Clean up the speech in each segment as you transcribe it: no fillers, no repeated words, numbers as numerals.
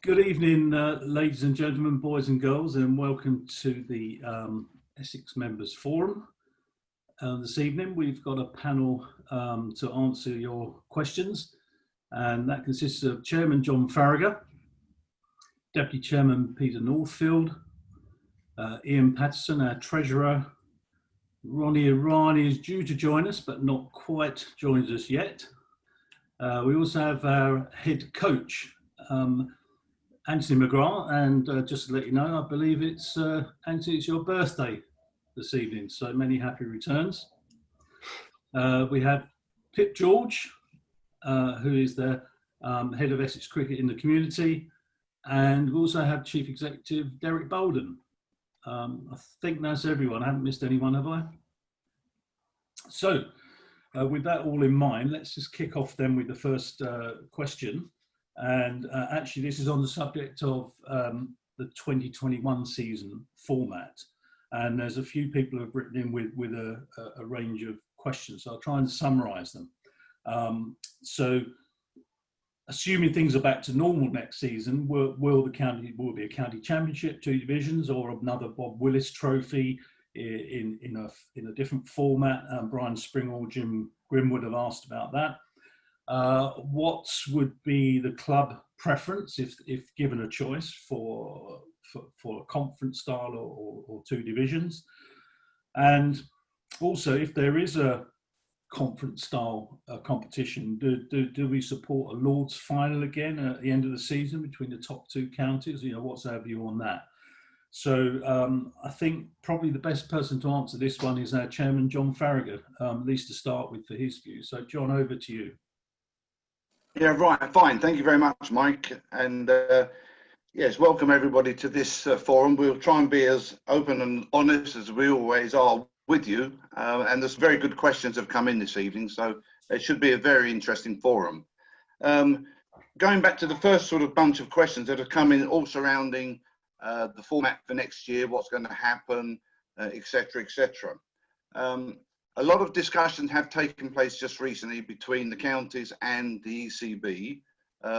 Good evening, ladies and gentlemen, boys and girls, and welcome to the Essex Members Forum. This evening we've got a panel to answer your questions, and that consists of Chairman John Farragher, Deputy Chairman Peter Northfield, Ian Patterson, our Treasurer. Ronnie Iran is due to join us, but not quite joined us yet. We also have our head coach, Anthony McGrath, and just to let you know, I believe it's Anthony, it's your birthday this evening, so many happy returns. We have Pip George, who is the head of Essex Cricket in the community, and we also have Chief Executive Derek Bolden. I think that's everyone. I haven't missed anyone, have I? So, with that all in mind, let's just kick off then with the first question. And actually, this is on the subject of the 2021 season format. And there's a few people who have written in with a range of questions. So I'll try and summarise them. So, assuming things are back to normal next season, will be a county championship, 2 divisions, or another Bob Willis Trophy in a different format? Brian Springall, Jim Grimwood have asked about that. What would be the club preference if given a choice for a conference style or 2 divisions? And also, if there is a conference style competition, do we support a Lord's final again at the end of the season between the top 2 counties? What's our view on that? So I think probably the best person to answer this one is our chairman, John Farragher, at least to start with for his view. So John, over to you. Yeah, right, fine. Thank you very much, Mike. And yes, welcome everybody to this forum. We'll try and be as open and honest as we always are with you. And there's very good questions have come in this evening, so it should be a very interesting forum. Going back to the first sort of bunch of questions that have come in, all surrounding the format for next year, what's going to happen, etc., etc. A lot of discussions have taken place just recently between the counties and the ECB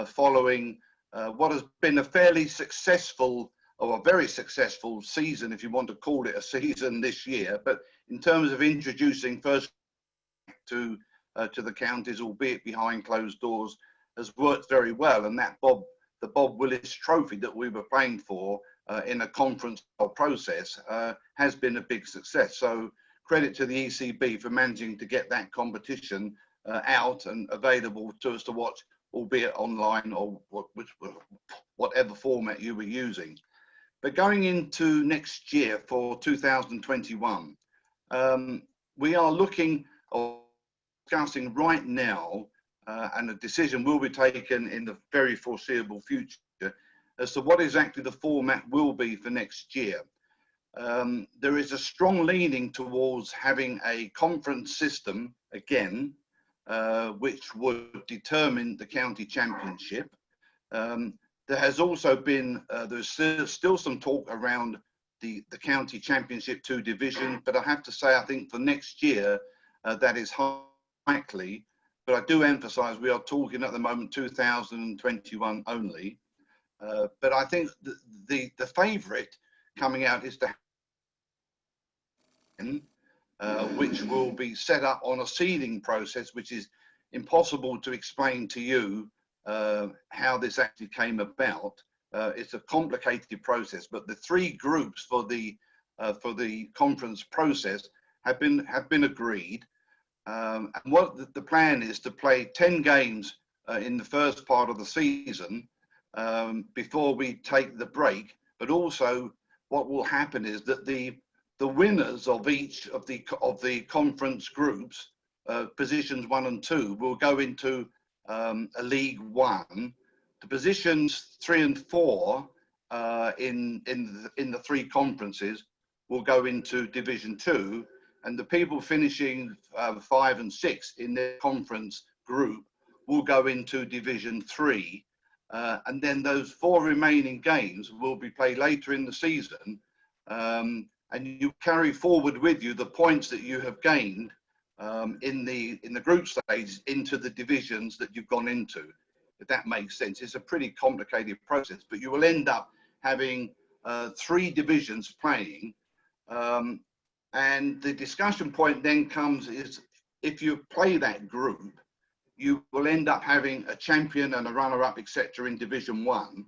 following what has been a fairly successful, or a very successful season, if you want to call it a season this year. But in terms of introducing first to the counties, albeit behind closed doors, has worked very well. And that the Bob Willis Trophy that we were playing for in a conference process has been a big success. So credit to the ECB for managing to get that competition out and available to us to watch, albeit online or whatever format you were using. But going into next year for 2021, we are looking or discussing right now, and a decision will be taken in the very foreseeable future as to what exactly the format will be for next year. There is a strong leaning towards having a conference system again, which would determine the county championship. There has also been, there's still some talk around the county championship 2 division, but I have to say, I think for next year, that is likely. But I do emphasize we are talking at the moment 2021 only. But I think the favourite coming out is the which will be set up on a seeding process, which is impossible to explain to you how this actually came about. It's a complicated process, but the 3 groups for the conference process have been agreed. And what the plan is to play 10 games in the first part of the season before we take the break. But also, what will happen is that the winners of each of the conference groups, positions 1 and 2, will go into a League 1. The positions 3 and 4 in the 3 conferences will go into Division 2, and the people finishing 5 and 6 in their conference group will go into Division 3. And then those 4 remaining games will be played later in the season, and you carry forward with you the points that you have gained in the group stage into the divisions that you've gone into. if that makes sense. It's a pretty complicated process, but you will end up having 3 divisions playing. And the discussion point then comes is, if you play that group, you will end up having a champion and a runner-up, etc., in Division 1.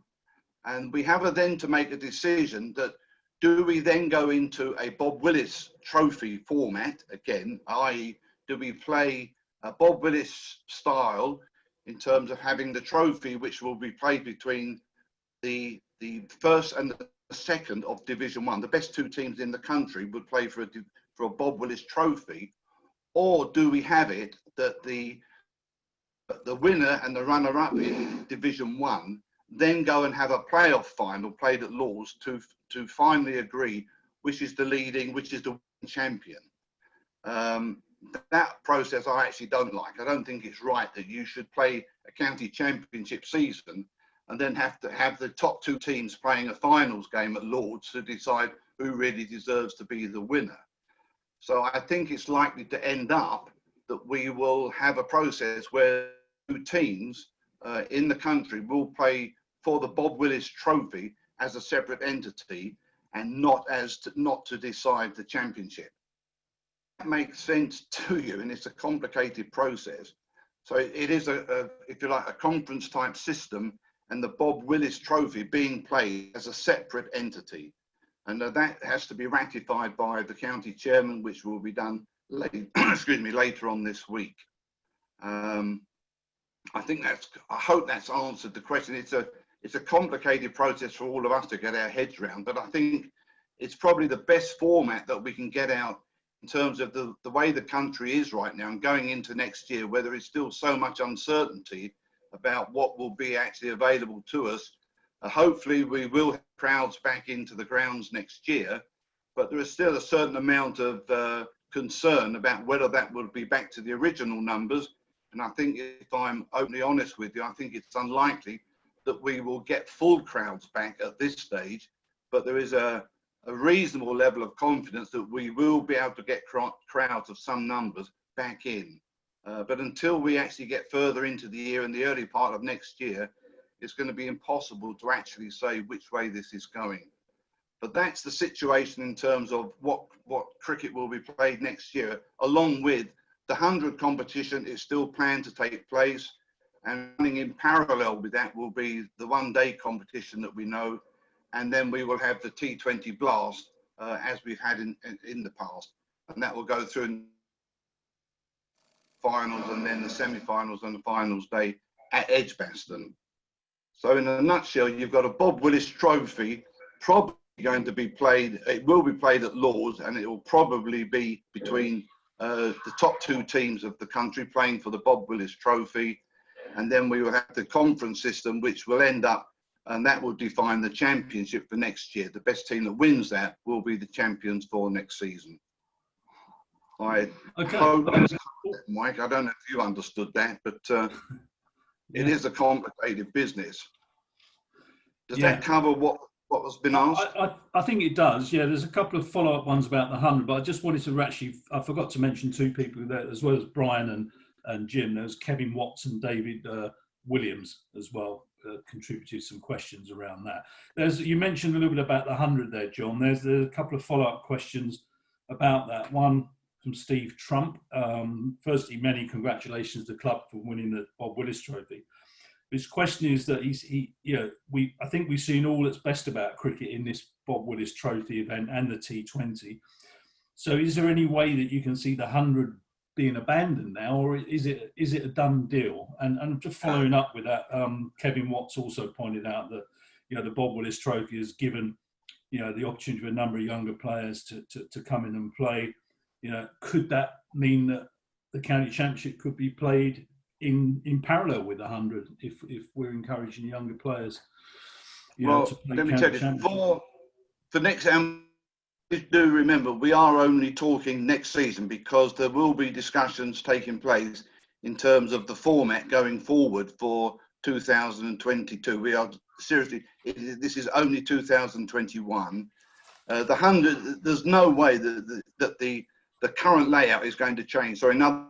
And we have then to make a decision that, do we then go into a Bob Willis trophy format again, i.e. do we play a Bob Willis style in terms of having the trophy, which will be played between the first and the second of Division 1. The best 2 teams in the country would play for a Bob Willis trophy, or do we have it that the winner and the runner-up in Division 1 then go and have a playoff final played at Lords to finally agree which is the champion. That process I actually don't like. I don't think it's right that you should play a county championship season and then have to have the top 2 teams playing a finals game at Lords to decide who really deserves to be the winner. So I think it's likely to end up that we will have a process where 2 teams in the country will play for the Bob Willis Trophy as a separate entity, and not to decide the championship. That makes sense to you, and it's a complicated process. So it is if you like, a conference type system, and the Bob Willis Trophy being played as a separate entity. And that has to be ratified by the county chairman, which will be done later on this week. I hope that's answered the question. It's a complicated process for all of us to get our heads around, but I think it's probably the best format that we can get out in terms of the way the country is right now and going into next year, where there is still so much uncertainty about what will be actually available to us. Hopefully we will have crowds back into the grounds next year, but there is still a certain amount of concern about whether that will be back to the original numbers. And I think, if I'm openly honest with you, I think it's unlikely that we will get full crowds back at this stage, but there is a reasonable level of confidence that we will be able to get crowds of some numbers back in. But until we actually get further into the year and the early part of next year, it's going to be impossible to actually say which way this is going. But that's the situation in terms of what cricket will be played next year, along with the 100 competition is still planned to take place, and running in parallel with that will be the 1-day competition that we know, and then we will have the T20 Blast as we've had in the past, and that will go through finals and then the semi-finals and the finals day at Edgbaston. So in a nutshell, you've got a Bob Willis Trophy probably going to be played. It will be played at Lords, and it will probably be between the top 2 teams of the country playing for the Bob Willis Trophy. And then we will have the conference system, which will end up, and that will define the championship for next year. The best team that wins that will be the champions for next season. I hope that's correct, Mike. I don't know if you understood that, but it is a complicated business. Does that cover what has been asked? I think it does. Yeah, there's a couple of follow-up ones about the 100, but I just wanted to I forgot to mention 2 people there, as well as Brian and Jim. There's Kevin Watts and David Williams as well, contributed some questions around that. You mentioned a little bit about the 100 there, John. There's a couple of follow-up questions about that. One from Steve Trump. Firstly, many congratulations to the club for winning the Bob Willis Trophy. His question is that I think we've seen all that's best about cricket in this Bob Willis Trophy event and the T20. So is there any way that you can see the 100 being abandoned now, or is it a done deal? And just following up with that, Kevin Watts also pointed out that the Bob Willis Trophy has given the opportunity for a number of younger players to come in and play. Could that mean that the county championship could be played in parallel with 100 if we're encouraging younger players? Well, to play let me tell you, for next time, do remember we are only talking next season, because there will be discussions taking place in terms of the format going forward for 2022. We are seriously, this is only 2021. The 100, there's no way that the current layout is going to change. So another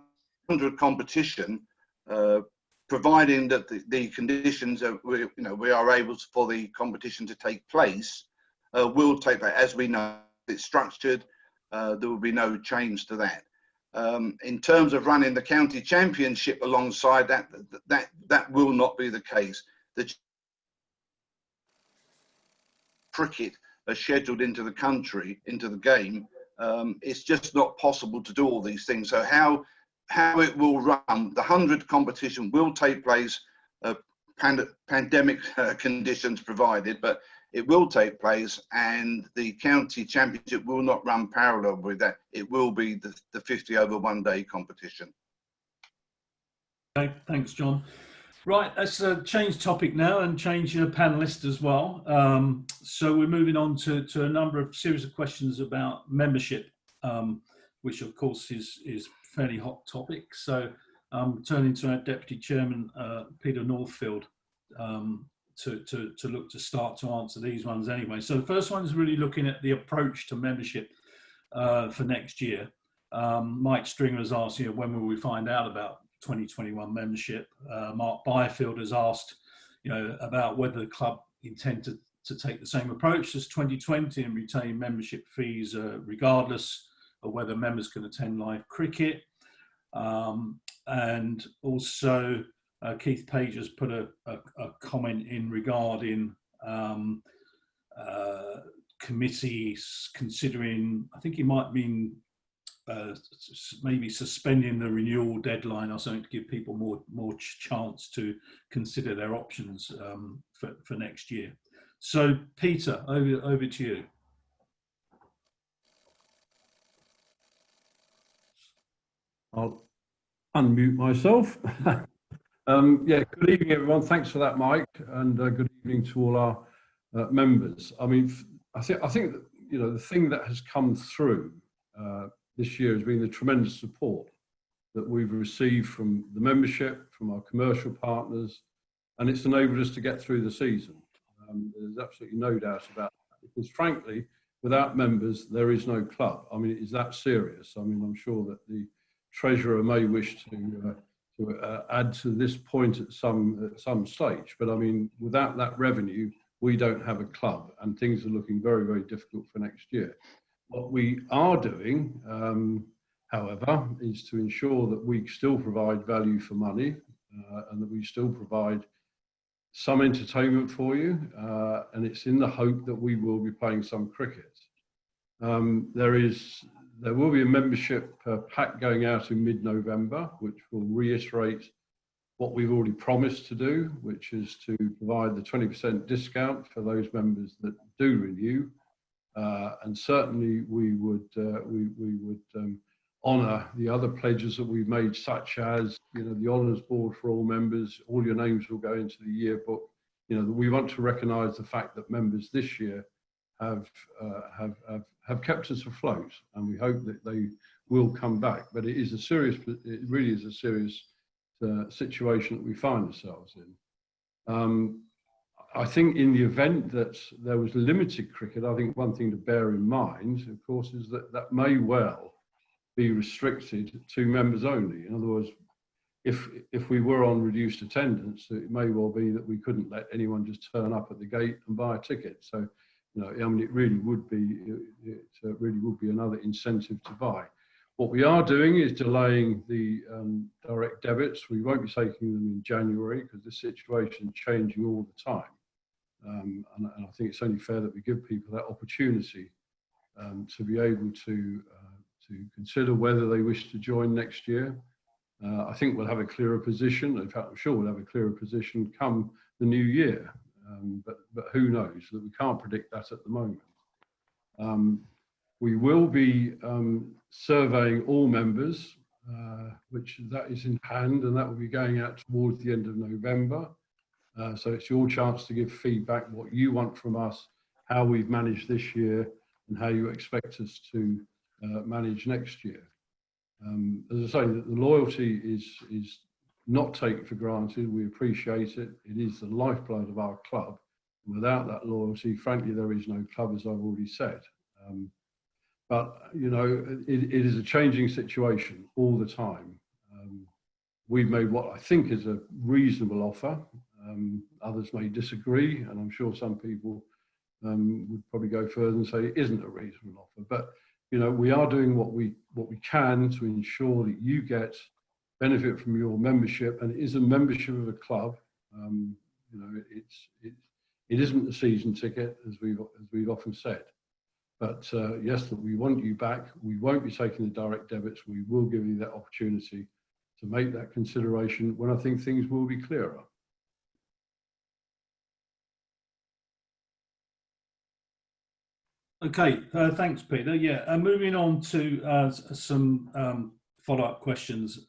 100 competition providing that the conditions that we are able for the competition to take place will take place. As we know, it's structured. There will be no change to that. In terms of running the county championship alongside that will not be the case. The cricket are scheduled into the country, into the game. It's just not possible to do all these things. So how it will run, the 100 competition will take place, pandemic conditions provided, but it will take place, and the county championship will not run parallel with that. It will be the 50 over 1 day competition. Okay, thanks, John. Right, let's change topic now and change panelist as well. So we're moving on to a number of series of questions about membership, which of course is fairly hot topic. So turning to our Deputy Chairman, Peter Northfield, to look to start to answer these ones anyway. So the first one is really looking at the approach to membership for next year. Mike Stringer has asked, when will we find out about 2021 membership? Mark Byfield has asked, about whether the club intend to take the same approach as 2020 and retain membership fees regardless of whether members can attend live cricket. And also Keith Page has put a comment in regarding committees considering, I think he might mean maybe suspending the renewal deadline or something to give people more chance to consider their options for next year. So Peter, over to you. I'll unmute myself. Yeah, good evening, everyone. Thanks for that, Mike, and good evening to all our members. I mean, I think that, the thing that has come through this year has been the tremendous support that we've received from the membership, from our commercial partners, and it's enabled us to get through the season. There's absolutely no doubt about that, because frankly, without members, there is no club. I mean, it is that serious. I mean, I'm sure that the Treasurer may wish to add to this point at some stage, but I mean, without that revenue, we don't have a club, and things are looking very, very difficult for next year. What we are doing, however, is to ensure that we still provide value for money and that we still provide some entertainment for you, and it's in the hope that we will be playing some cricket. There will be a membership pack going out in mid-November, which will reiterate what we've already promised to do, which is to provide the 20% discount for those members that do renew. And certainly we would honour the other pledges that we've made, such as the Honours Board for all members. All your names will go into the yearbook. We want to recognise the fact that members this year have kept us afloat, and we hope that they will come back. But it really is a serious situation that we find ourselves in. I think in the event that there was limited cricket, I think one thing to bear in mind, of course, is that may well be restricted to members only. In other words, if we were on reduced attendance, it may well be that we couldn't let anyone just turn up at the gate and buy a ticket. So, I mean, it really would be another incentive to buy. What we are doing is delaying the direct debits. We won't be taking them in January because the situation is changing all the time. And I think it's only fair that we give people that opportunity to be able to consider whether they wish to join next year. I think we'll have a clearer position. In fact, I'm sure we'll have a clearer position come the new year. But who knows? That we can't predict that at the moment. We will be surveying all members, which that is in hand, and that will be going out towards the end of November. So it's your chance to give feedback, what you want from us, how we've managed this year, and how you expect us to manage next year. As I say, the loyalty is not taken for granted. We appreciate it. It is the lifeblood of our club. And without that loyalty, frankly, there is no club, as I've already said. But, it is a changing situation all the time. we've made what I think is a reasonable offer. Others may disagree, and I'm sure some people would probably go further and say it isn't a reasonable offer. But we are doing what we can to ensure that you get benefit from your membership, and it is a membership of a club. It isn't a season ticket, as we've often said. But yes, that we want you back. We won't be taking the direct debits. We will give you that opportunity to make that consideration when I think things will be clearer. Okay, thanks, Peter. Yeah, moving on to some follow-up questions.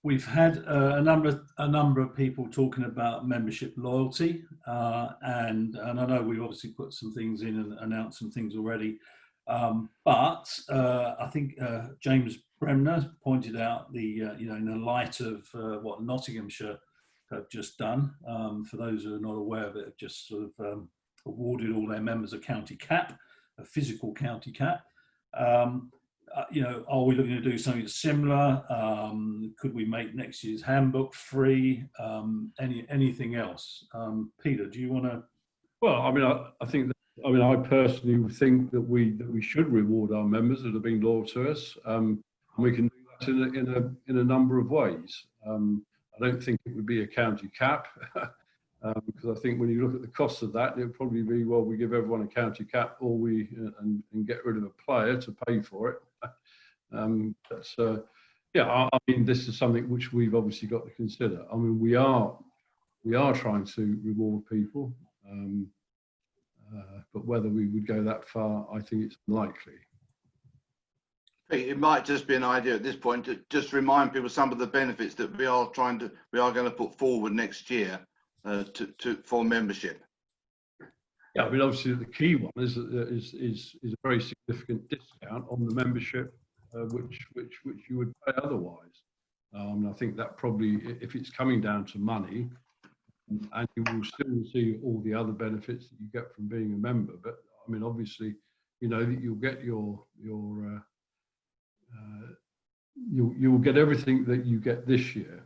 We've had a number of people talking about membership loyalty, and I know we've obviously put some things in and announced some things already. But I think James Bremner pointed out in the light of what Nottinghamshire have just done. For those who are not aware of it, have just sort of awarded all their members a county cap, a physical county cap. Are we looking to do something similar? Could we make next year's handbook free? Anything else? Peter, do you want to? Well, I personally think that we should reward our members that have been loyal to us. We can do that in a number of ways. I don't think it would be a county cap. Because I think when you look at the cost of that, it would probably be, well, we give everyone a county cap, or and get rid of a player to pay for it. This is something which we've obviously got to consider. I mean, we are trying to reward people, but whether we would go that far, I think it's unlikely. It might just be an idea at this point to just remind people some of the benefits that we are going to put forward next year. For membership. Yeah, I mean, obviously the key one is a very significant discount on the membership, which you would pay otherwise. I think that probably, if it's coming down to money, and you will still receive all the other benefits that you get from being a member. But I mean, obviously, that you'll get you'll get everything that you get this year.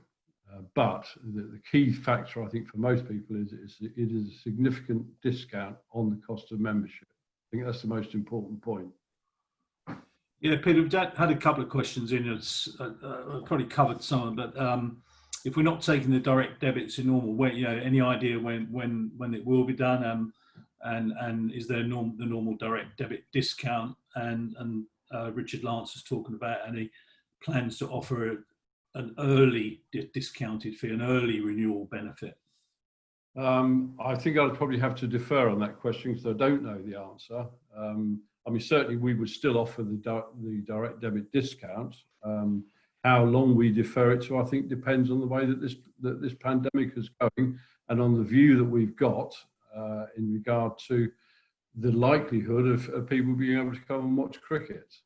But the key factor, I think, for most people is it is a significant discount on the cost of membership. I think that's the most important point. Yeah, Peter, we've had a couple of questions in. I've probably covered some of them, but if we're not taking the direct debits in normal way, any idea when it will be done, and is there the normal direct debit discount? And Richard Lance is talking about any plans to offer an early discounted fee, an early renewal benefit. I think I'd probably have to defer on that question because I don't know the answer. I mean, certainly we would still offer the direct debit discount. How long we defer it to, I think, depends on the way that this pandemic is going, and on the view that we've got in regard to the likelihood of people being able to come and watch cricket.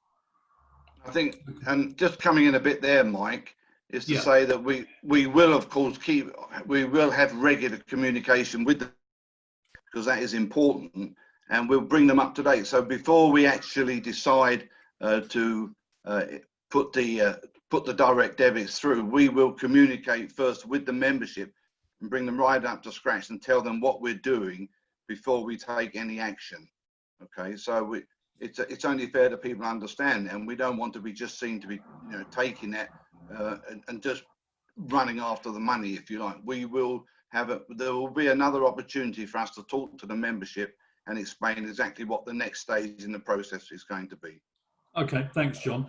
I think, and just coming in a bit there, Mike, is to say that we will, of course, we will have regular communication with them, because that is important, and we'll bring them up to date. So before we actually decide to put the direct debits through, we will communicate first with the membership and bring them right up to scratch and tell them what we're doing before we take any action. Okay, so it's only fair that people understand, and we don't want to be just seen to be taking that and just running after the money, if you like. We will there will be another opportunity for us to talk to the membership and explain exactly what the next stage in the process is going to be. Okay, thanks, John.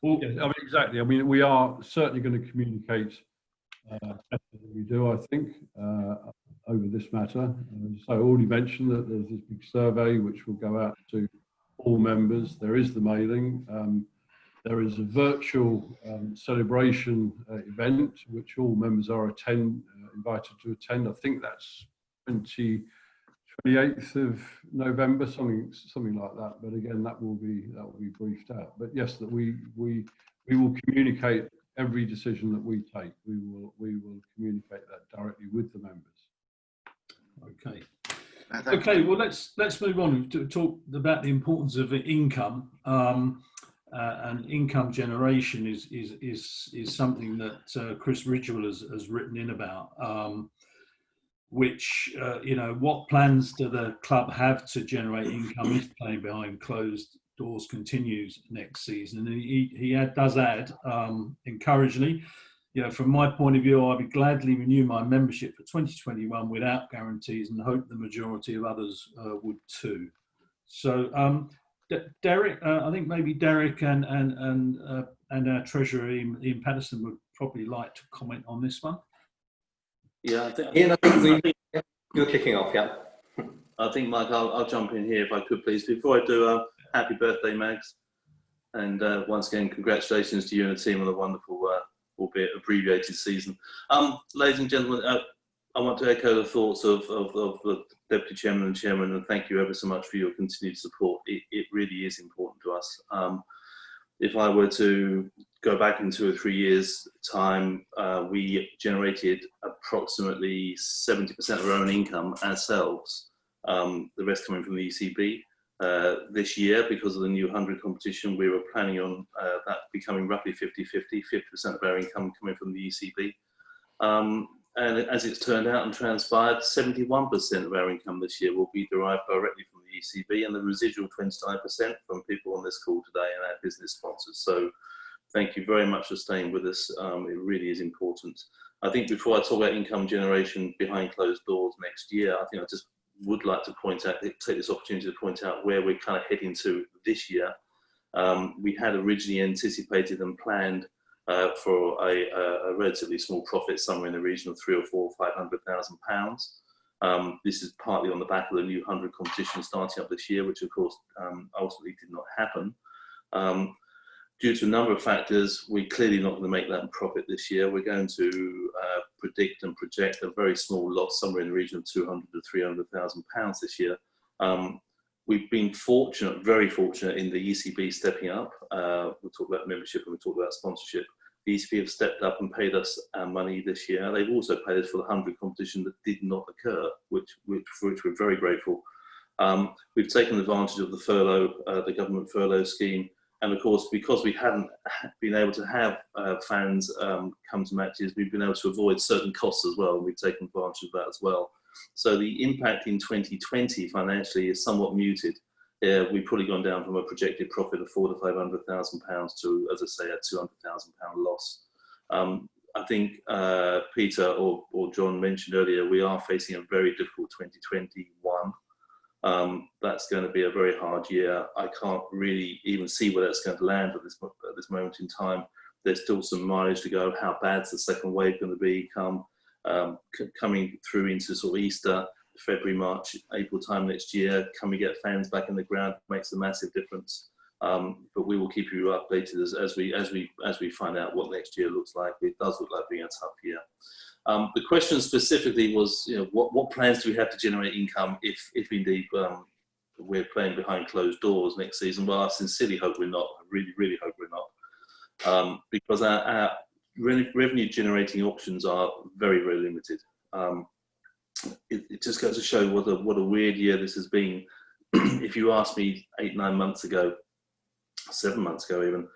Well, yeah, I mean, exactly. I mean, we are certainly going to communicate better than we do, I think, over this matter. So I already mentioned that there's this big survey which will go out to all members. There is the mailing. There is a virtual celebration event which all members are invited to attend. I think that's 28th of November, something like that. But again, that will be briefed out. But yes, that we will communicate every decision that we take. We will communicate that directly with the members. Okay. Okay. Well, let's move on to talk about the importance of income. and income generation is something that Chris Ridgewell has written in about. Which, what plans do the club have to generate income if playing behind closed doors continues next season? And he does add, encouragingly, from my point of view, I'd be gladly renew my membership for 2021 without guarantees, and hope the majority of others would too. So, Derek, I think maybe Derek and our treasurer Ian Patterson would probably like to comment on this one. Yeah, I think Ian, I think you're kicking off, yeah. I think, Mike, I'll jump in here if I could, please. Before I do, happy birthday, Mags. And once again, congratulations to you and the team on a wonderful, albeit abbreviated season. Ladies and gentlemen, I want to echo the thoughts of the Deputy Chairman and Chairman, and thank you ever so much for your continued support. It really is important to us. If I were to go back in 2 or 3 years' time, we generated approximately 70% of our own income ourselves, the rest coming from the ECB. This year, because of the new 100 competition, we were planning on that becoming roughly 50-50, 50% of our income coming from the ECB. And as it's turned out and transpired, 71% of our income this year will be derived directly from the ECB, and the residual 29% from people on this call today and our business sponsors. So thank you very much for staying with us. It really is important. I think before I talk about income generation behind closed doors next year, I think I just would like to take this opportunity to point out where we're kind of heading to this year. We had originally anticipated and planned for a relatively small profit, somewhere in the region of 300,000 or 500,000 pounds. This is partly on the back of the new 100 competition starting up this year, which of course ultimately did not happen. Due to a number of factors, we're clearly not going to make that profit this year. We're going to predict and project a very small loss, somewhere in the region of 200,000 to 300,000 pounds this year. We've been fortunate, very fortunate, in the ECB stepping up. We'll talk about membership and we'll talk about sponsorship. The ECB have stepped up and paid us our money this year. They've also paid us for the 100 competition that did not occur, for which we're very grateful. We've taken advantage of the furlough, the government furlough scheme. And of course, because we hadn't been able to have fans come to matches, we've been able to avoid certain costs as well. And we've taken advantage of that as well. So the impact in 2020 financially is somewhat muted. We've probably gone down from a projected profit of 400,000 to 500,000 pounds to, as I say, a 200,000 pound loss. I think Peter or John mentioned earlier, we are facing a very difficult 2021. That's going to be a very hard year. I can't really even see where that's going to land at this moment in time. There's still some mileage to go. How bad's the second wave going to be coming through into sort of Easter, February, March, April time next year? Can we get fans back in the ground? Makes a massive difference. But we will keep you updated as we find out what next year looks like. It does look like being a tough year. The question specifically was, what plans do we have to generate income if indeed we're playing behind closed doors next season? Well, I sincerely hope we're not. I really, really hope we're not, because our revenue generating options are very, very limited. It just goes to show what a weird year this has been. If you asked me 8-9 months ago, 7 months ago even,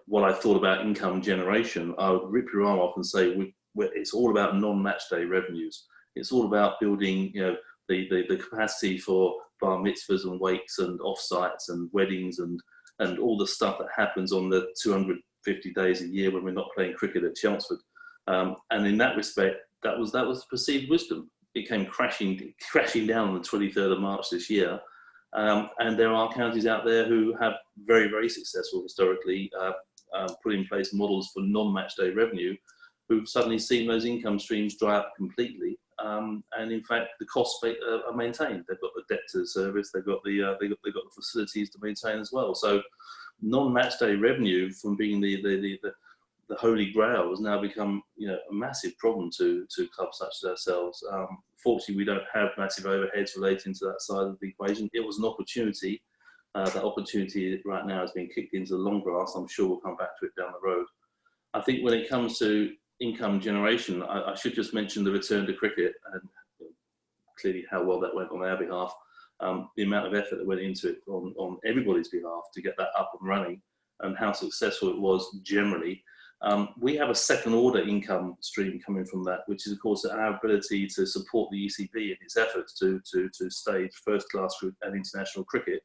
what I thought about income generation, I would rip your arm off and say it's all about non-match day revenues. It's all about building, the capacity for bar mitzvahs and wakes and offsites and weddings and all the stuff that happens on the 250 days a year when we're not playing cricket at Chelmsford. And in that respect, that was perceived wisdom. It came crashing down on the 23rd of March this year. And there are counties out there who have very, very successful historically put in place models for non-match day revenue, who've suddenly seen those income streams dry up completely. And in fact, the costs are maintained. They've got the debt to service. They've got the facilities to maintain as well. So non-match day revenue, from being the holy grail, has now become a massive problem to clubs such as ourselves. Fortunately, we don't have massive overheads relating to that side of the equation. It was an opportunity. That opportunity right now has been kicked into the long grass. I'm sure we'll come back to it down the road. I think when it comes to income generation, I should just mention the return to cricket and clearly how well that went on our behalf. The amount of effort that went into it on everybody's behalf to get that up and running and how successful it was generally. We have a second order income stream coming from that, which is of course our ability to support the ECB in its efforts to stage first class and international cricket,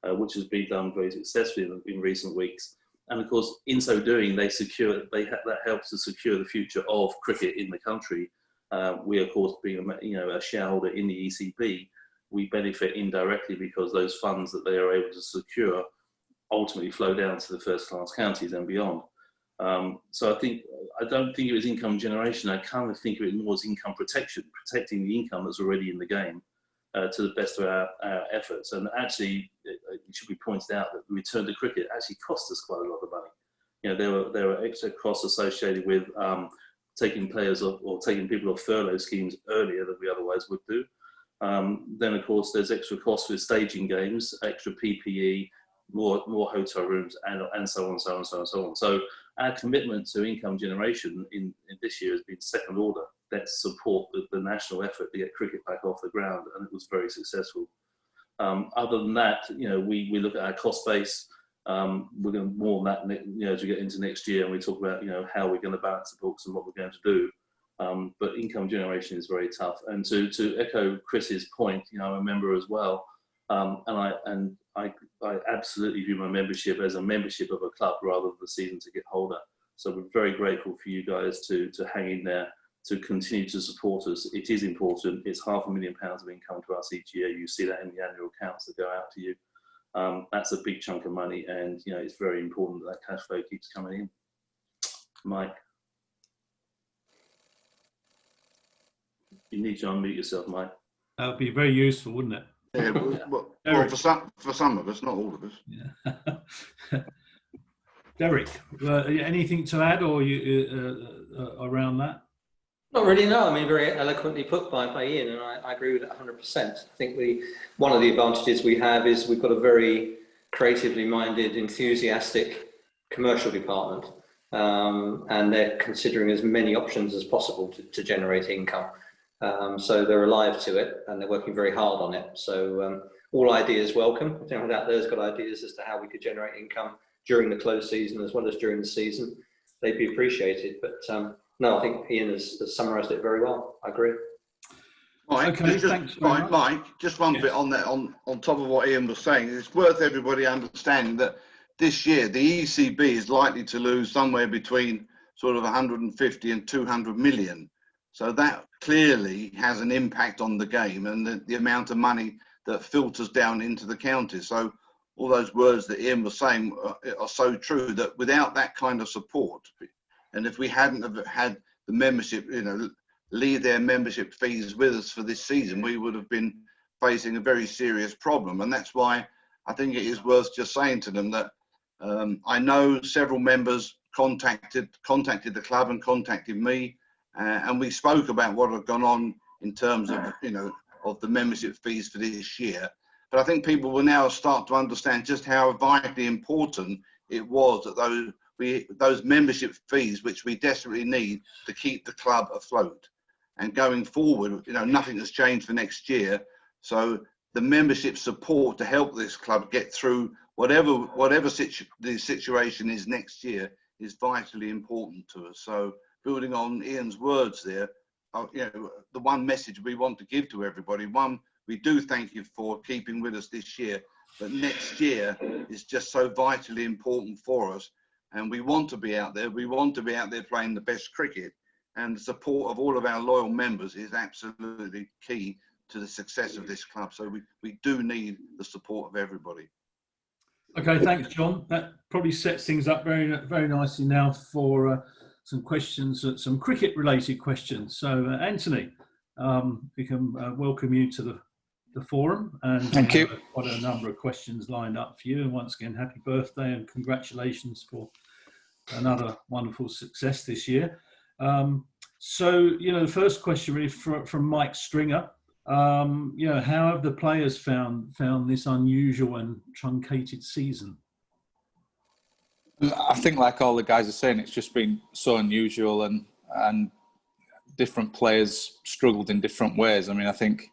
which has been done very successfully in recent weeks. And of course, in so doing, that helps to secure the future of cricket in the country. We, of course, being a shareholder in the ECB, we benefit indirectly because those funds that they are able to secure ultimately flow down to the first class counties and beyond. So I don't think it was income generation. I kind of think of it more as income protection, protecting the income that's already in the game to the best of our efforts. And actually, it should be pointed out that the return to cricket actually cost us quite a lot of money. You know, there were extra costs associated with taking players off or taking people off furlough schemes earlier than we otherwise would do. Then, of course, there's extra costs with staging games, extra PPE, more hotel rooms, and so on, so on, so on, so on. So our commitment to income generation in this year has been second order. Let's support the national effort to get cricket back off the ground, and it was very successful. Other than that, you know, we look at our cost base. We're going to more on that, you know, as we get into next year, and we talk about, you know, how we're going to balance the books and what we're going to do. But income generation is very tough. And to echo Chris's point, you know, I'm a member as well, and I absolutely view my membership as a membership of a club rather than the season ticket holder. So we're very grateful for you guys to hang in there, to continue to support us. It is important. It's £500,000 of income to us each year. You see that in the annual accounts that go out to you. That's a big chunk of money, and you know, it's very important that cash flow keeps coming in. Mike, you need to unmute yourself, Mike. That would be very useful, wouldn't it? Yeah, well, for some of us, not all of us. Yeah. Derek, anything to add or around that? Not really, no. I mean, very eloquently put by Ian, and I agree with it 100%. I think one of the advantages we have is we've got a very creatively minded, enthusiastic commercial department, and they're considering as many options as possible to generate income. So they're alive to it, and they're working very hard on it. So all ideas welcome. If anyone out there has got ideas as to how we could generate income during the close season as well as during the season, they'd be appreciated. But no, I think Ian has summarised it very well. I agree. Mike, okay, thanks very much. Mike, just one bit on that, on top of what Ian was saying. It's worth everybody understanding that this year the ECB is likely to lose somewhere between sort of 150 and 200 million. So that clearly has an impact on the game and the amount of money that filters down into the counties. So all those words that Ian was saying are so true, that without that kind of support, and if we hadn't have had the membership, you know, leave their membership fees with us for this season, we would have been facing a very serious problem. And that's why I think it is worth just saying to them that I know several members contacted the club and contacted me, and we spoke about what had gone on in terms of, you know, of the membership fees for this year. But I think people will now start to understand just how vitally important it was that those membership fees, which we desperately need to keep the club afloat. And going forward, you know, nothing has changed for next year. So the membership support to help this club get through whatever the situation is next year is vitally important to us. So building on Ian's words there, you know, the one message we want to give to everybody, one, we do thank you for keeping with us this year, but next year is just so vitally important for us. And we want to be out there. We want to be out there playing the best cricket. And the support of all of our loyal members is absolutely key to the success of this club. So we do need the support of everybody. Okay, thanks, John. That probably sets things up very, very nicely now for some questions, some cricket-related questions. So, Anthony, we can welcome you to the forum. And thank you. Quite a number of questions lined up for you. And once again, happy birthday and congratulations for another wonderful success this year. So, you know, the first question really from Mike Stringer. You know, how have the players found this unusual and truncated season? I think, like all the guys are saying, it's just been so unusual, and different players struggled in different ways. I mean, I think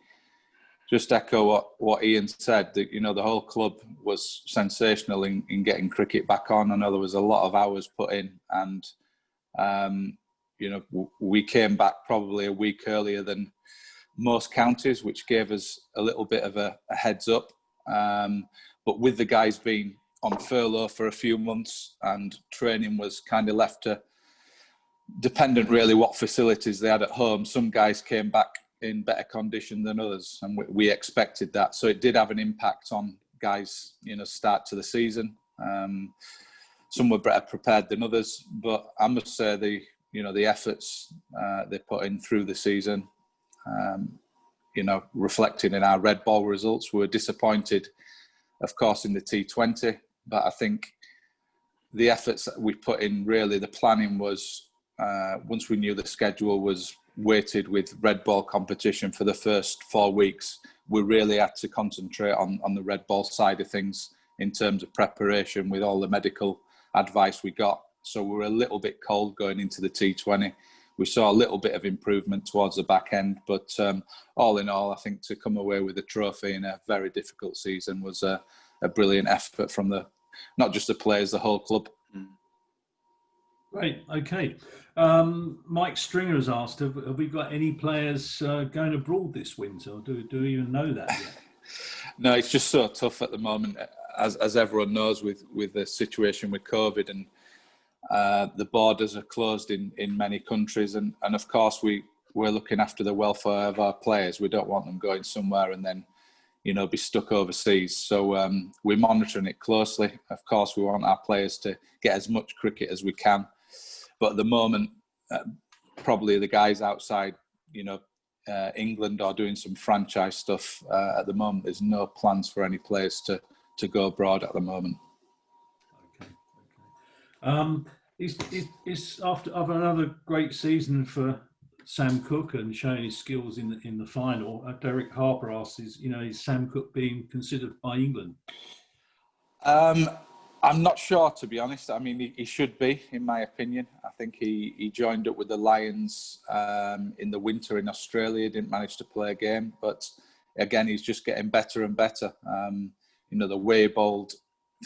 just echo what Ian said, that, you know, the whole club was sensational in getting cricket back on. I know there was a lot of hours put in, and, you know, we came back probably a week earlier than most counties, which gave us a little bit of a heads up. But with the guys being on furlough for a few months and training was kind of left to dependent really what facilities they had at home, some guys came back in better condition than others, and we expected that. So it did have an impact on guys, you know, start to the season. Some were better prepared than others, but I must say the efforts they put in through the season, you know, reflected in our red ball results. We were disappointed, of course, in the T20, but I think the efforts that we put in, really, the planning was, once we knew the schedule was weighted with red ball competition for the first 4 weeks, we really had to concentrate on the red ball side of things in terms of preparation with all the medical advice we got. So we were a little bit cold going into the T20. We saw a little bit of improvement towards the back end, but all in all, I think to come away with a trophy in a very difficult season was a brilliant effort from not just the players, the whole club. Great. Okay. Mike Stringer has asked, have we got any players going abroad this winter? Or do we even know that yet? No, it's just so tough at the moment, as everyone knows, with the situation with COVID, and the borders are closed in many countries, and of course we're looking after the welfare of our players. We don't want them going somewhere and then, you know, be stuck overseas. So we're monitoring it closely. Of course, we want our players to get as much cricket as we can. But at the moment, probably the guys outside, you know, England are doing some franchise stuff. At the moment, there's no plans for any players to go abroad at the moment. Okay. Is after another great season for Sam Cooke and showing his skills in the final, Derek Harper asks, is Sam Cooke being considered by England? I'm not sure, to be honest. I mean, he should be, in my opinion. I think he joined up with the Lions in the winter in Australia, didn't manage to play a game. But again, he's just getting better and better. You know, the way he bowled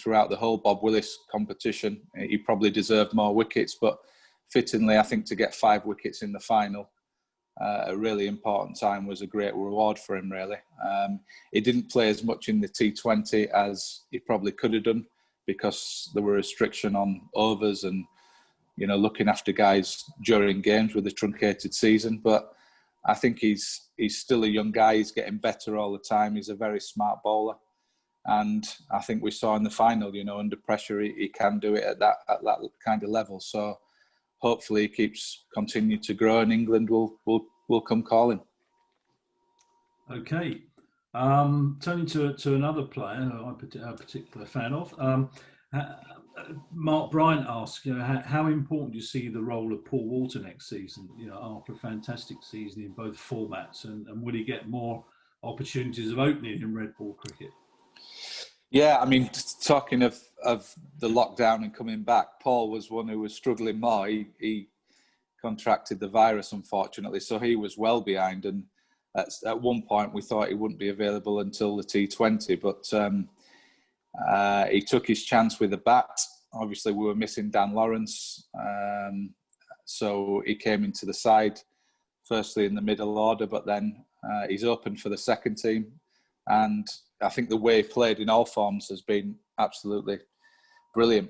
throughout the whole Bob Willis competition, he probably deserved more wickets. But fittingly, I think to get 5 wickets in the final, a really important time, was a great reward for him, really. He didn't play as much in the T20 as he probably could have done, because there were restriction on overs and, you know, looking after guys during games with a truncated season. But I think he's still a young guy. He's getting better all the time. He's a very smart bowler. And I think we saw in the final, you know, under pressure, he can do it at that kind of level. So hopefully he keeps continuing to grow, and England will come calling. Okay. Turning to another player who I'm a particular fan of, Mark Bryant asks, you know, how important do you see the role of Paul Walter next season? You know, after a fantastic season in both formats, and will he get more opportunities of opening in red ball cricket? Yeah, I mean, talking of the lockdown and coming back, Paul was one who was struggling more. He contracted the virus, unfortunately, so he was well behind, and at one point we thought he wouldn't be available until the T20, but he took his chance with a bat. Obviously, we were missing Dan Lawrence, so he came into the side, firstly in the middle order, but then he's opened for the second team. And I think the way he played in all forms has been absolutely brilliant.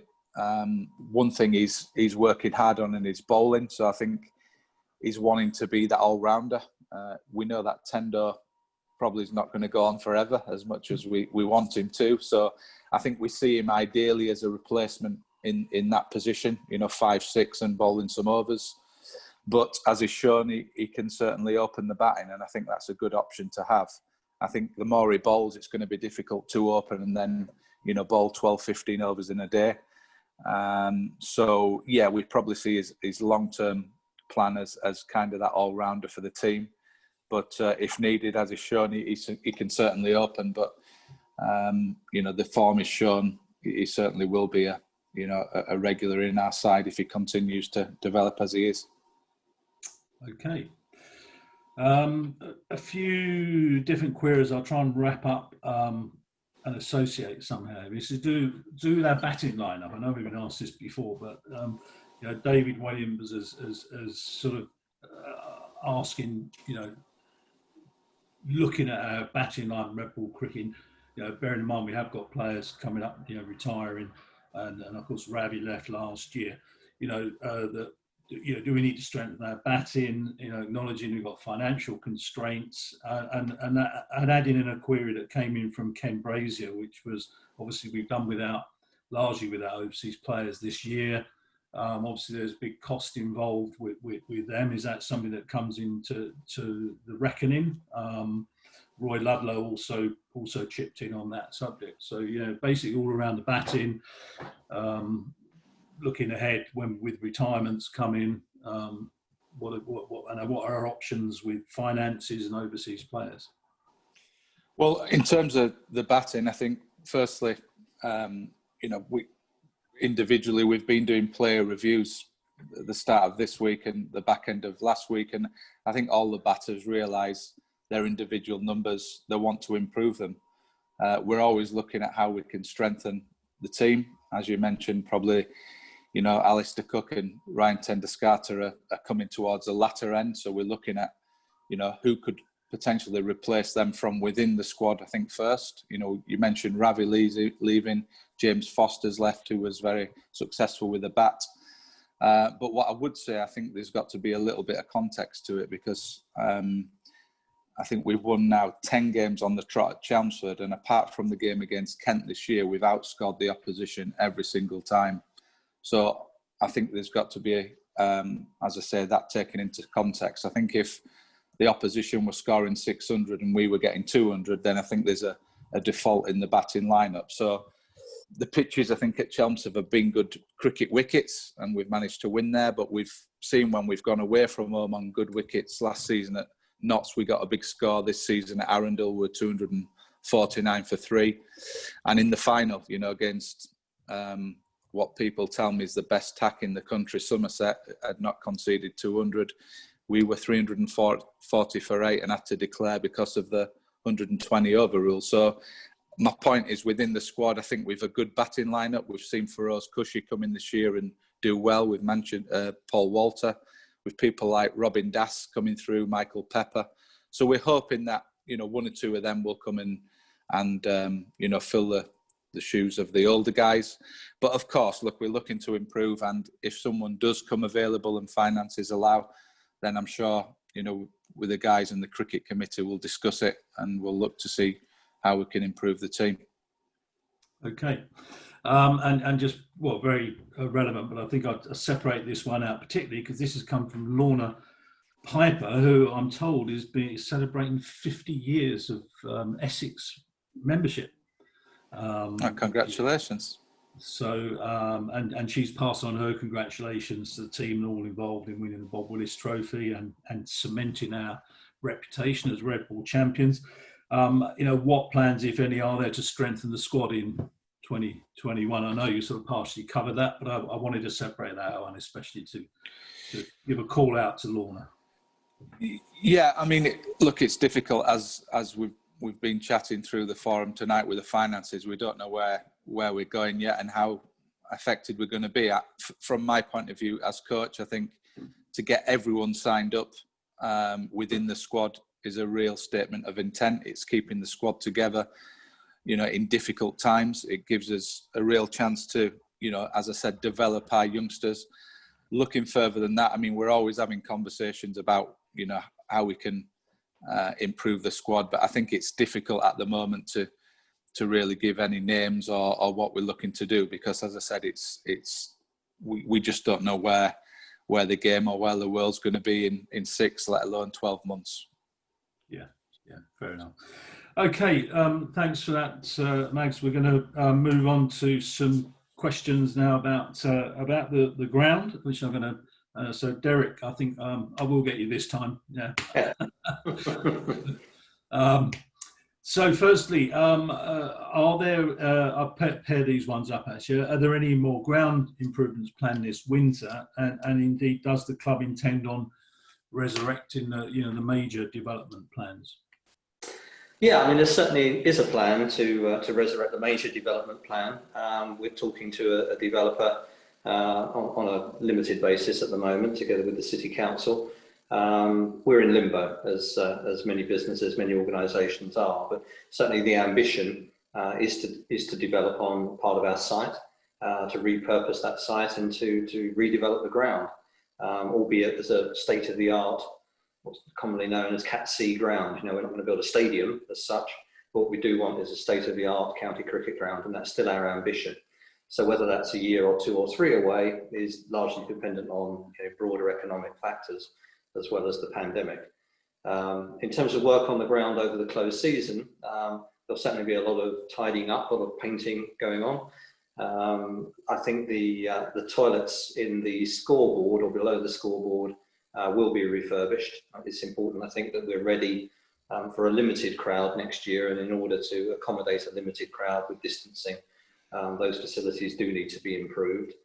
One thing he's working hard on in his bowling, so I think he's wanting to be that all-rounder. We know that Tendo probably is not going to go on forever as much as we want him to. So I think we see him ideally as a replacement in that position, you know, 5-6 and bowling some overs. But as he's shown, he can certainly open the batting, and I think that's a good option to have. I think the more he bowls, it's going to be difficult to open and then, you know, bowl 12, 15 overs in a day. So, yeah, we probably see his long-term plan as kind of that all-rounder for the team. But if needed, as he's shown, he can certainly open. But, you know, the form is shown, he certainly will be a regular in our side if he continues to develop as he is. Okay. A few different queries I'll try and wrap up and associate somehow. Is to do with our batting lineup. I know we've been asked this before, but you know, David Williams as sort of asking, you know, looking at our batting line, red ball cricket, you know, bearing in mind we have got players coming up, you know, retiring, and of course Ravi left last year. You know, that, you know, do we need to strengthen our batting? You know, acknowledging we've got financial constraints, and adding in a query that came in from Ken Brazier, which was obviously we've done largely without overseas players this year. Obviously, there's a big cost involved with them. Is that something that comes into the reckoning? Roy Ludlow also chipped in on that subject. So, you know, basically all around the batting, looking ahead with retirements coming, what are our options with finances and overseas players? Well, in terms of the batting, I think firstly, you know, individually we've been doing player reviews at the start of this week and the back end of last week, and I think all the batters realise their individual numbers, they want to improve them. We're always looking at how we can strengthen the team. As you mentioned, probably, you know, Alistair Cook and Ryan Tenduscarter are coming towards the latter end, so we're looking at, you know, who could potentially replace them from within the squad, I think, first. You know, you mentioned Ravi leaving, James Foster's left, who was very successful with the bat. But what I would say, I think there's got to be a little bit of context to it, because I think we've won now 10 games on the trot at Chelmsford, and apart from the game against Kent this year, we've outscored the opposition every single time. So I think there's got to be, as I say, that taken into context. I think if the opposition were scoring 600 and we were getting 200, then I think there's a default in the batting lineup. So the pitches, I think, at Chelmsford have been good cricket wickets, and we've managed to win there. But we've seen when we've gone away from home on good wickets, last season at Notts, we got a big score. This season at Arundel, we're 249 for 3. And in the final, you know, against what people tell me is the best tack in the country, Somerset had not conceded 200. We were 340 for 8 and had to declare because of the 120 over rule. So my point is, within the squad, I think we've a good batting lineup. We've seen Feroz Cushy come in this year and do well. We've mentioned Paul Walter, with people like Robin Das coming through, Michael Pepper. So we're hoping that, you know, one or two of them will come in and, you know, fill the shoes of the older guys. But of course, look, we're looking to improve, and if someone does come available and finances allow, then I'm sure, you know, with the guys in the cricket committee, we'll discuss it and we'll look to see how we can improve the team. Okay. And just, well, very relevant, but I think I'd separate this one out, particularly because this has come from Lorna Piper, who I'm told is celebrating 50 years of Essex membership. Congratulations. So, and she's passed on her congratulations to the team and all involved in winning the Bob Willis Trophy and cementing our reputation as Red Ball champions. You know, what plans, if any, are there to strengthen the squad in 2021? I know you sort of partially covered that, but I wanted to separate that out, and especially to give a call out to Lorna. Yeah, I mean, look, it's difficult as we've been chatting through the forum tonight with the finances. We don't know where we're going yet and how affected we're going to be. From my point of view as coach, I think to get everyone signed up within the squad is a real statement of intent. It's keeping the squad together, you know, in difficult times. It gives us a real chance to, you know, as I said, develop our youngsters. Looking further than that, I mean, we're always having conversations about, you know, how we can improve the squad, but I think it's difficult at the moment to really give any names or what we're looking to do, because, as I said, we just don't know where the game or where the world's going to be in 6, let alone 12 months. Yeah, fair enough. Okay, thanks for that, Mags. We're going to move on to some questions now about the ground, which I'm going to. So, Derek, I think I will get you this time. Yeah. So, firstly, are there? I'll pair these ones up. Actually, are there any more ground improvements planned this winter? And indeed, does the club intend on resurrecting the major development plans? Yeah, I mean, there certainly is a plan to resurrect the major development plan. We're talking to a developer on a limited basis at the moment, together with the City Council. We're in limbo, as many businesses, many organisations are, but certainly the ambition is to develop on part of our site, to repurpose that site and to redevelop the ground, albeit as a state-of-the-art, what's commonly known as Cat C ground. We're not going to build a stadium as such, but what we do want is a state-of-the-art county cricket ground, and that's still our ambition. So whether that's a year or 2 or 3 away is largely dependent on broader economic factors, as well as the pandemic. In terms of work on the ground over the closed season, there'll certainly be a lot of tidying up, a lot of painting going on. I think the toilets in the scoreboard or below the scoreboard will be refurbished. It's important, I think, that we're ready for a limited crowd next year, and in order to accommodate a limited crowd with distancing, those facilities do need to be improved.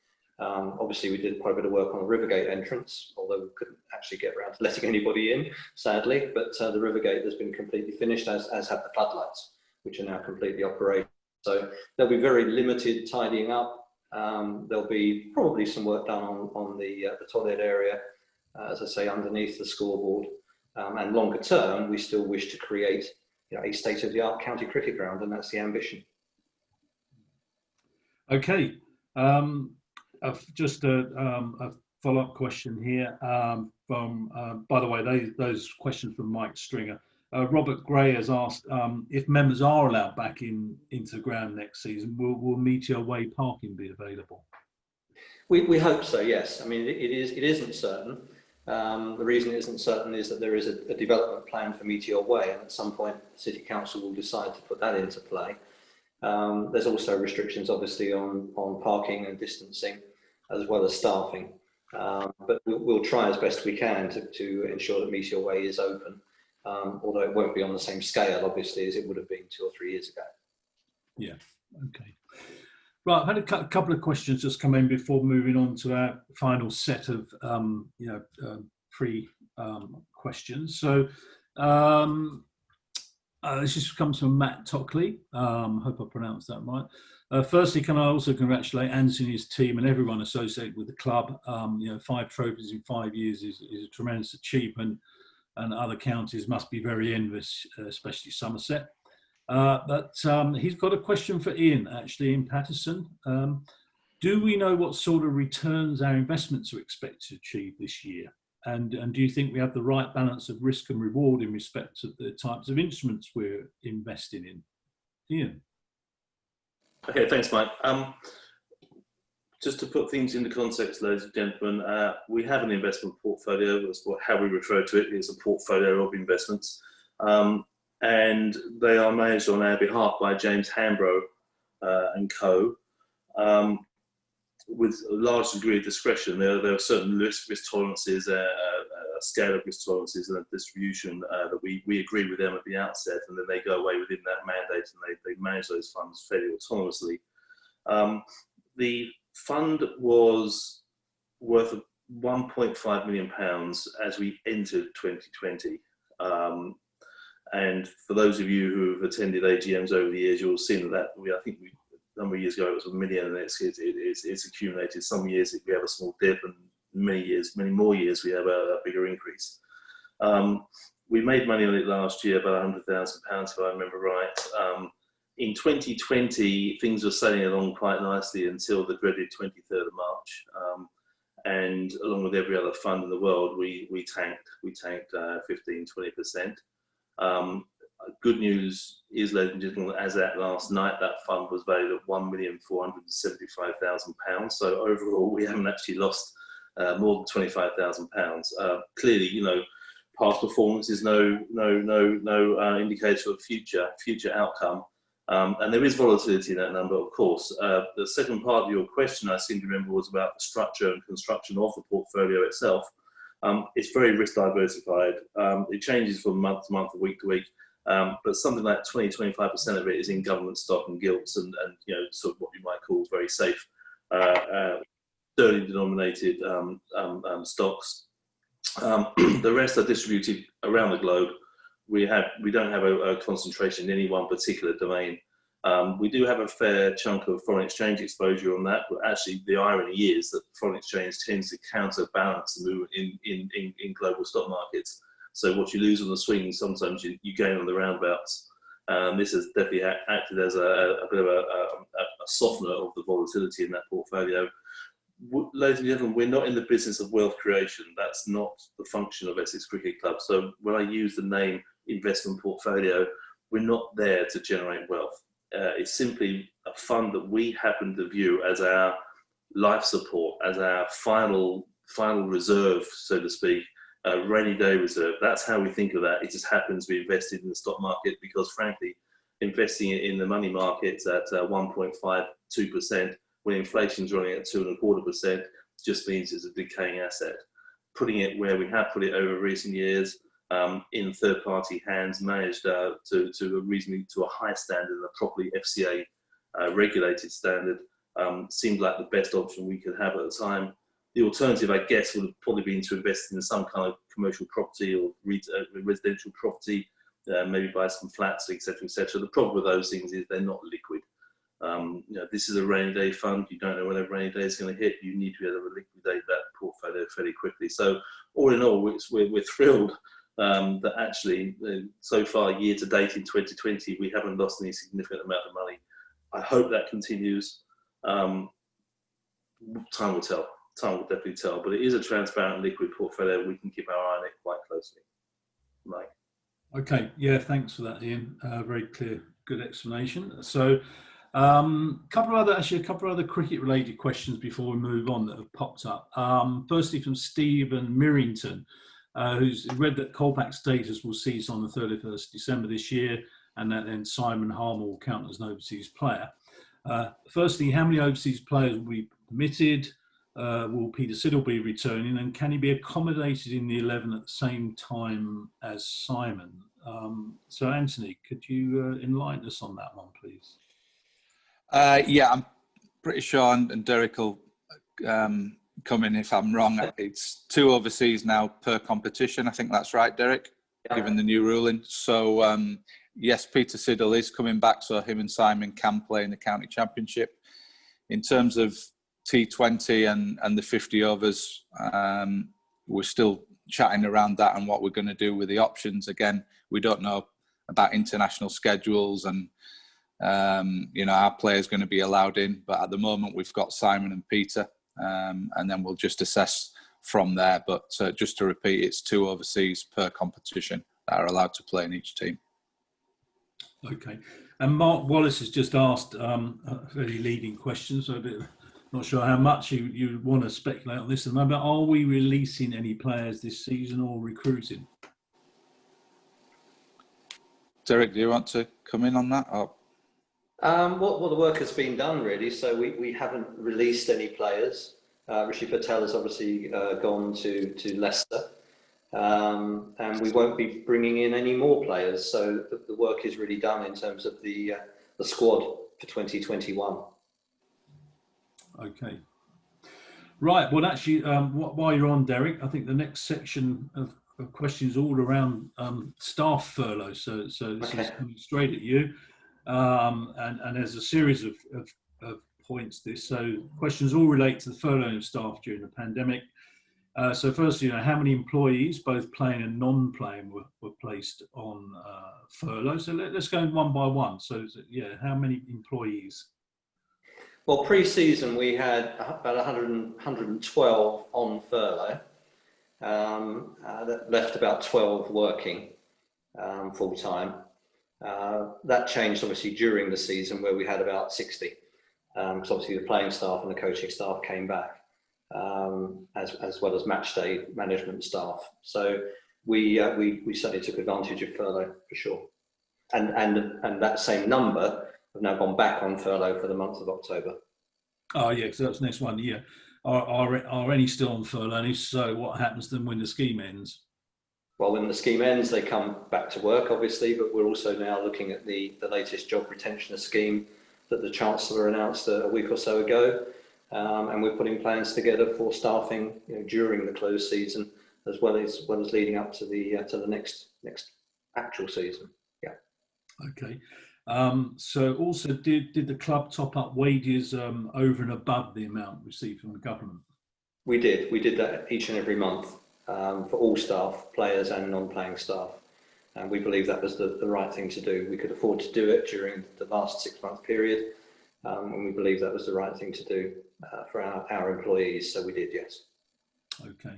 Obviously, we did quite a bit of work on the Rivergate entrance, although we couldn't actually get around to letting anybody in, sadly. But the Rivergate has been completely finished, as have the floodlights, which are now completely operational. So there'll be very limited tidying up. There'll be probably some work done on the toilet area, as I say, underneath the scoreboard. And longer term, we still wish to create a state-of-the-art county cricket ground, and that's the ambition. Okay. Just a follow-up question here from, by the way, those questions from Mike Stringer. Robert Gray has asked if members are allowed back into the ground next season, will Meteor Way parking be available? We hope so, yes. I mean, it isn't certain. The reason it isn't certain is that there is a development plan for Meteor Way, and at some point the City Council will decide to put that into play. There's also restrictions, obviously, on parking and distancing, as well as staffing. But we'll try as best we can to ensure that Meteor Way is open, although it won't be on the same scale, obviously, as it would have been 2 or 3 years ago. Yeah. Okay. Right, I've had a couple of questions just come in before moving on to our final set of questions. So this just comes from Matt Tockley. Hope I pronounced that right. Firstly, can I also congratulate Anthony and his team and everyone associated with the club. 5 trophies in 5 years is a tremendous achievement, and other counties must be very envious, especially Somerset. But he's got a question for Ian, actually, in Patterson. Do we know what sort of returns our investments are expected to achieve this year? And do you think we have the right balance of risk and reward in respect to the types of instruments we're investing in? Ian? Okay, thanks, Mike. Just to put things into context, ladies and gentlemen, we have an investment portfolio. That's how we refer to it. It's a portfolio of investments. And they are managed on our behalf by James Hambro and Co. With a large degree of discretion. There are certain risk tolerances, a scale of risk tolerances, and a distribution that we agree with them at the outset, and then they go away within that mandate, and they manage those funds fairly autonomously. The fund was worth £1.5 million as we entered 2020. And for those of you who have attended AGMs over the years, you'll have seen that I think a number of years ago it was £1 million, and it's accumulated. Some years we have a small dip, and many more years we have a bigger increase. We made money on it last year, about £100,000 if I remember right. In 2020, things were sailing along quite nicely until the dreaded 23rd of March. And along with every other fund in the world, we tanked 15–20%. Good news is, ladies and gentlemen, as at last night, that fund was valued at £1,475,000. So overall, we haven't actually lost more than £25,000. Clearly, past performance is no indicator of future outcome. And there is volatility in that number, of course. The second part of your question, I seem to remember, was about the structure and construction of the portfolio itself. It's very risk diversified. It changes from month to month, week to week. But something like 20–25% of it is in government stock and gilts, and sort of what you might call very safe sterling denominated stocks. The rest are distributed around the globe. We don't have a concentration in any one particular domain. We do have a fair chunk of foreign exchange exposure on that, but actually the irony is that foreign exchange tends to counterbalance the movement in global stock markets. So what you lose on the swings, sometimes you gain on the roundabouts. This has definitely acted as a bit of a softener of the volatility in that portfolio. Ladies and gentlemen, we're not in the business of wealth creation. That's not the function of Essex Cricket Club. So when I use the name investment portfolio, we're not there to generate wealth. It's simply a fund that we happen to view as our life support, as our final reserve, so to speak, a rainy day reserve. That's how we think of that. It just happens to be invested in the stock market because, frankly, investing in the money markets at 1.52%, when inflation's running at 2.25%, just means it's a decaying asset. Putting it where we have put it over recent years, in third-party hands, managed to a high standard and a properly FCA regulated standard, seemed like the best option we could have at the time. The alternative, I guess, would have probably been to invest in some kind of commercial property or residential property, maybe buy some flats, etc., etc. The problem with those things is they're not liquid. This is a rainy day fund. You don't know when a rainy day is going to hit. You need to be able to liquidate that portfolio fairly quickly. So, all in all, we're thrilled that actually, so far, year to date in 2020, we haven't lost any significant amount of money. I hope that continues. Time will tell. Time will definitely tell. But it is a transparent, liquid portfolio. We can keep our eye on it quite closely. Mike. Okay. Yeah. Thanks for that, Ian. Very clear. Good explanation. So, a couple of other cricket-related questions before we move on that have popped up. Firstly, from Stephen Mirrington, who's read that Kolpak's status will cease on the 31st December this year, and that then Simon Harmer will count as an overseas player. Firstly, how many overseas players will be permitted? Will Peter Siddle be returning, and can he be accommodated in the 11 at the same time as Simon? So, Anthony, could you enlighten us on that one, please? Yeah, I'm pretty sure, and Derek will come in if I'm wrong. It's 2 overseas now per competition. I think that's right, Derek, given the new ruling. So, yes, Peter Siddle is coming back, so him and Simon can play in the county championship. In terms of T20 and the 50 overs, we're still chatting around that and what we're going to do with the options. Again, we don't know about international schedules and our players going to be allowed in, but at the moment we've got Simon and Peter, and then we'll just assess from there. But just to repeat, it's 2 overseas per competition that are allowed to play in each team. Okay, and Mark Wallace has just asked a very leading question, so not sure how much you want to speculate on this at the moment. Are we releasing any players this season or recruiting? Derek, do you want to come in on that? Or? Well, the work has been done really, so we haven't released any players. Rishi Patel has obviously gone to Leicester, and we won't be bringing in any more players. So the work is really done in terms of the squad for 2021. Okay. Right. Well, actually, while you're on, Derek, I think the next section of questions all around staff furlough. So this is coming straight at you. And there's a series of points this. So questions all relate to the furlough of staff during the pandemic. So firstly, how many employees, both playing and non-playing, were placed on furlough? So let's go one by one. So yeah, how many employees? Well, pre-season we had about 112 on furlough. That left about 12 working full time. That changed obviously during the season where we had about 60. Because obviously the playing staff and the coaching staff came back, as well as match day management staff. So we certainly took advantage of furlough for sure. And that same number have now gone back on furlough for the month of October. Oh yeah, so that's the next one. Yeah, are any still on furlough? And if so, what happens to them when the scheme ends? Well, when the scheme ends, they come back to work, obviously. But we're also now looking at the latest job retention scheme that the Chancellor announced a week or so ago, and we're putting plans together for staffing during the closed season as well as leading up to the next actual season. Yeah. Okay. So also, did the club top up wages over and above the amount received from the government? We did that each and every month for all staff, players and non-playing staff. And we believe that was the right thing to do. We could afford to do it during the last 6-month period. And we believe that was the right thing to do for our employees. So we did, yes. Okay.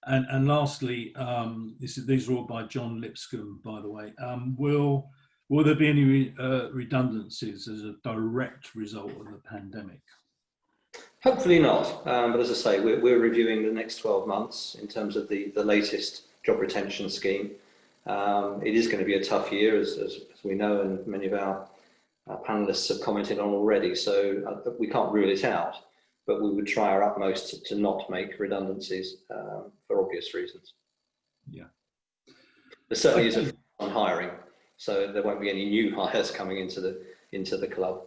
And lastly, these are all by John Lipscomb, by the way. Will there be any redundancies as a direct result of the pandemic? Hopefully not. But as I say, we're reviewing the next 12 months in terms of the latest job retention scheme. It is going to be a tough year, as we know, and many of our panelists have commented on already. So we can't rule it out, but we would try our utmost to not make redundancies for obvious reasons. Yeah. There certainly is a on hiring, so there won't be any new hires coming into the club.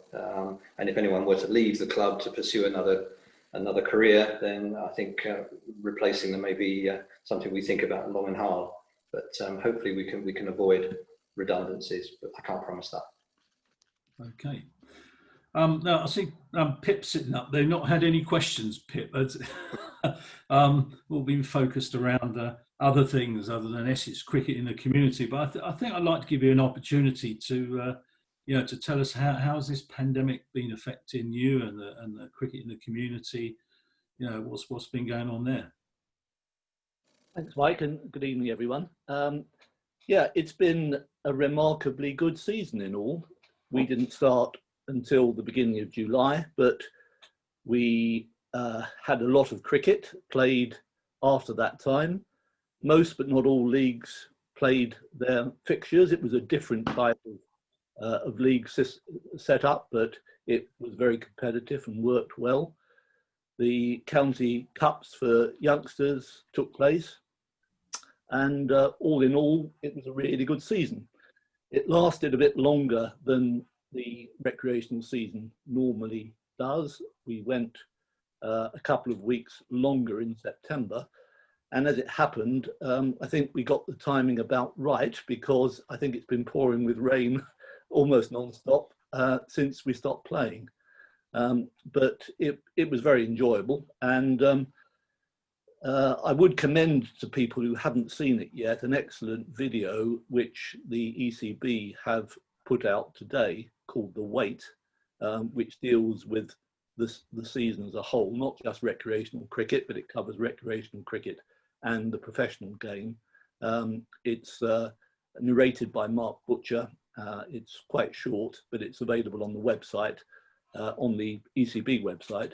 And if anyone were to leave the club to pursue another career, then I think replacing them may be something we think about long and hard. But hopefully we can avoid redundancies, but I can't promise that. Okay. Now I see Pip sitting up there. Not had any questions, Pip. All been focused around other things other than Essex cricket in the community. But I think I'd like to give you an opportunity to to tell us how's this pandemic been affecting you and the cricket in the community. What's been going on there. Thanks, Mike, and good evening, everyone. Yeah, it's been a remarkably good season in all. We didn't start until the beginning of July, but we had a lot of cricket played after that time. Most, but not all, leagues played their fixtures. It was a different type of league set up, but it was very competitive and worked well. The county cups for youngsters took place. And all in all, it was a really good season. It lasted a bit longer than the recreational season normally does. We went a couple of weeks longer in September. And as it happened, I think we got the timing about right, because I think it's been pouring with rain almost non-stop since we stopped playing. But it was very enjoyable. And I would commend to people who haven't seen it yet an excellent video which the ECB have put out today called The Wait, which deals with the season as a whole, not just recreational cricket, but it covers recreational cricket and the professional game. It's narrated by Mark Butcher. It's quite short, but it's available on the website, on the ECB website.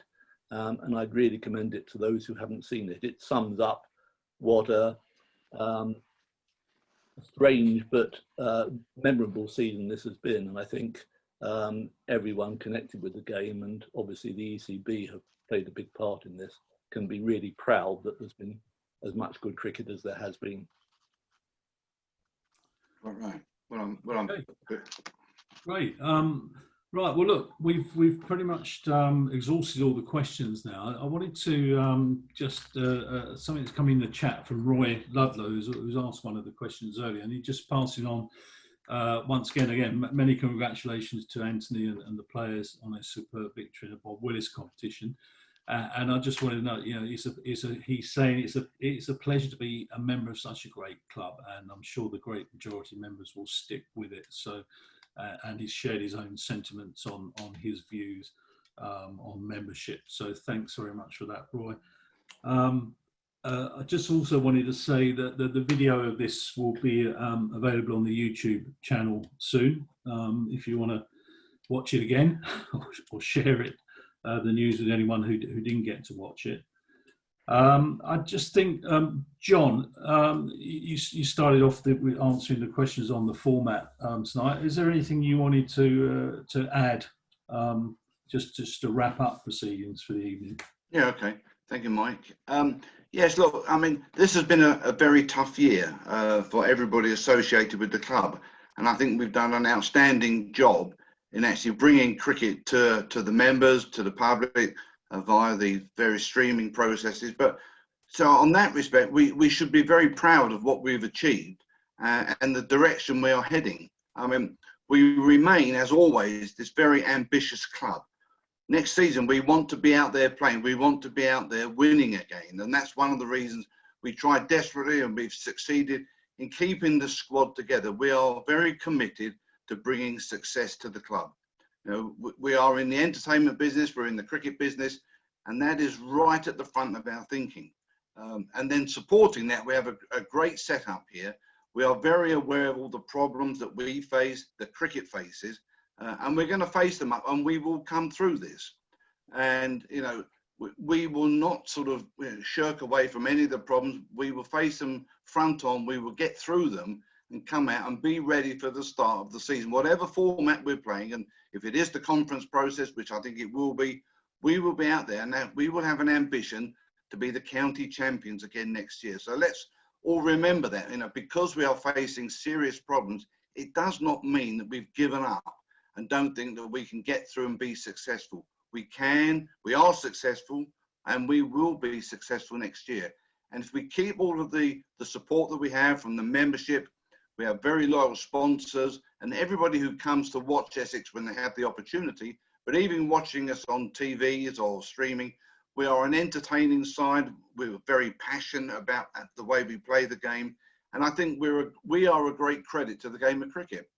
And I'd really commend it to those who haven't seen it. It sums up what a strange but memorable season this has been. And I think everyone connected with the game, and obviously the ECB have played a big part in this, can be really proud that there's been as much good cricket as there has been. All right. Well, I'm Great. Right. Well, look, we've pretty much exhausted all the questions now. I wanted to just something that's come in the chat from Roy Ludlow, who's asked one of the questions earlier, and he just passing on once again, many congratulations to Anthony and the players on a superb victory in the Bob Willis competition. And I just wanted to know, he's saying it's a pleasure to be a member of such a great club, and I'm sure the great majority of members will stick with it. So. And he's shared his own sentiments on his views on membership. So thanks very much for that, Roy. I just also wanted to say that the video of this will be available on the YouTube channel soon. If you want to watch it again or share it, the news with anyone who didn't get to watch it. I just think, John, you started off with answering the questions on the format tonight. Is there anything you wanted to add, just to wrap up proceedings for the evening? Yeah, okay. Thank you, Mike. Yes, look, I mean, this has been a very tough year for everybody associated with the club. And I think we've done an outstanding job in actually bringing cricket to the members, to the public, via the various streaming processes, but So on that respect, we should be very proud of what we've achieved and the direction we are heading. I mean, we remain, as always, this very ambitious club. Next season, we want to be out there playing. We want to be out there winning again. And that's one of the reasons we tried desperately, and we've succeeded in keeping the squad together. We are very committed to bringing success to the club. You know, we are in the entertainment business, we're in the cricket business, and that is right at the front of our thinking. And then supporting that, we have a great setup here. We are very aware of all the problems that we face, the cricket faces, and we're going to face them up, and we will come through this. And, you know, we will not sort of shirk away from any of the problems. We will face them front on. We will get through them and come out and be ready for the start of the season, whatever format we're playing. And if it is the conference process, which I think it will be, we will be out there. Now, we will have an ambition to be the county champions again next year. So let's all remember that, you know, because we are facing serious problems, it does not mean that we've given up and don't think that we can get through and be successful. We can, we are successful, and we will be successful next year. And if we keep all of the support that we have from the membership, we have very loyal sponsors, and everybody who comes to watch Essex when they have the opportunity, but even watching us on TVs or streaming, we are an entertaining side. We're very passionate about the way we play the game. And I think we are a great credit to the game of cricket.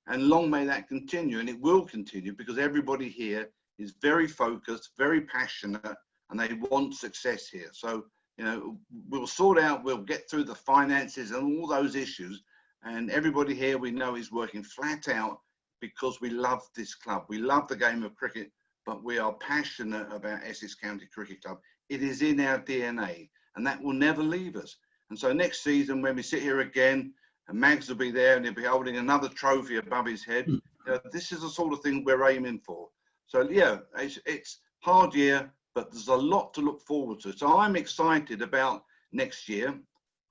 And long may that continue, and it will continue, because everybody here is very focused, very passionate, and they want success here. So, you know, we'll sort out, we'll get through the finances and all those issues. And everybody here we know is working flat out because we love this club. We love the game of cricket, but we are passionate about Essex County Cricket Club. It is in our DNA, and that will never leave us. And so next season, when we sit here again, and Mags will be there and he'll be holding another trophy above his head, this is the sort of thing we're aiming for. So yeah, it's hard year, but there's a lot to look forward to. So I'm excited about next year.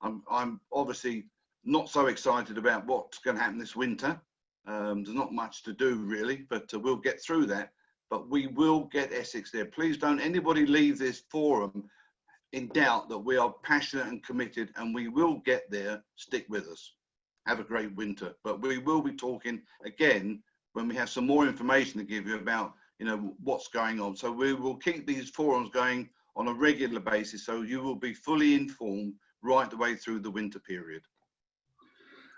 I'm obviously not so excited about what's going to happen this winter. There's not much to do really, but we'll get through that. But we will get Essex there. Please don't anybody leave this forum in doubt that we are passionate and committed, and we will get there. Stick with us. Have a great winter. But we will be talking again when we have some more information to give you about, you know, what's going on. So we will keep these forums going on a regular basis, so you will be fully informed right the way through the winter period.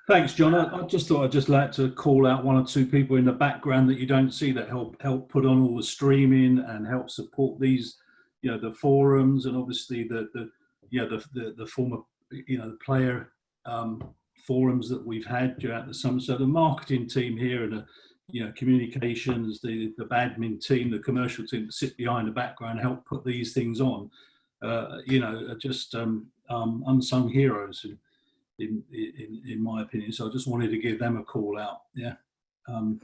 Thanks, John. I just thought I'd just like to call out one or two people in the background that you don't see that help put on all the streaming and help support these, you know, the forums, and obviously the former, you know, the player forums that we've had throughout the summer. So the marketing team here and the, you know, communications, the admin team, the commercial team that sit behind the background help put these things on. You know, are just unsung heroes. In my opinion, so I just wanted to give them a call out. Yeah, and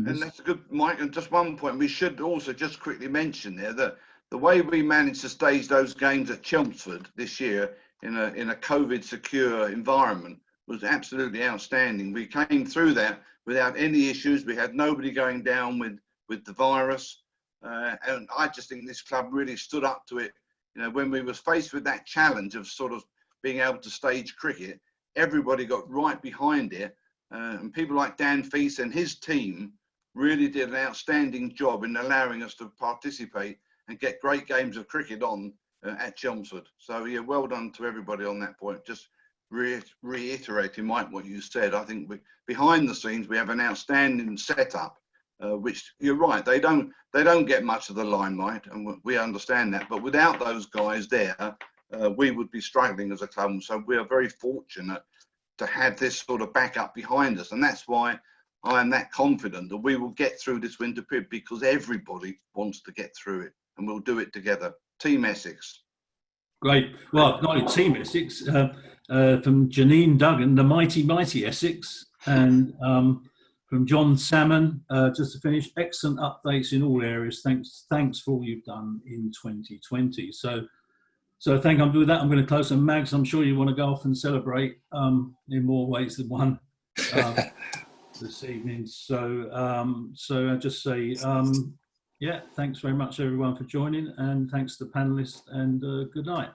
that's a good, Mike. And just one point, we should also just quickly mention there that the way we managed to stage those games at Chelmsford this year in a COVID secure environment was absolutely outstanding. We came through that without any issues. We had nobody going down with the virus, and I just think this club really stood up to it. You know, when we was faced with that challenge of sort of being able to stage cricket, everybody got right behind it, and people like Dan Feast and his team really did an outstanding job in allowing us to participate and get great games of cricket on at Chelmsford. So yeah, well done to everybody on that point. Just reiterating, Mike, what you said. I think behind the scenes we have an outstanding setup, which you're right, they don't get much of the limelight, and we understand that. But without those guys there, we would be struggling as a club. So we are very fortunate to have this sort of backup behind us, and that's why I am that confident that we will get through this winter period, because everybody wants to get through it, and we'll do it together. Team Essex. Great. Well, not a Team Essex, from Janine Duggan, the mighty Essex, and from John Salmon, just to finish, excellent updates in all areas. Thanks for all you've done in 2020. So I think with that, I'm going to close. And Mags, I'm sure you want to go off and celebrate in more ways than one this evening. So I just say, yeah, thanks very much everyone for joining, and thanks to the panelists, and good night.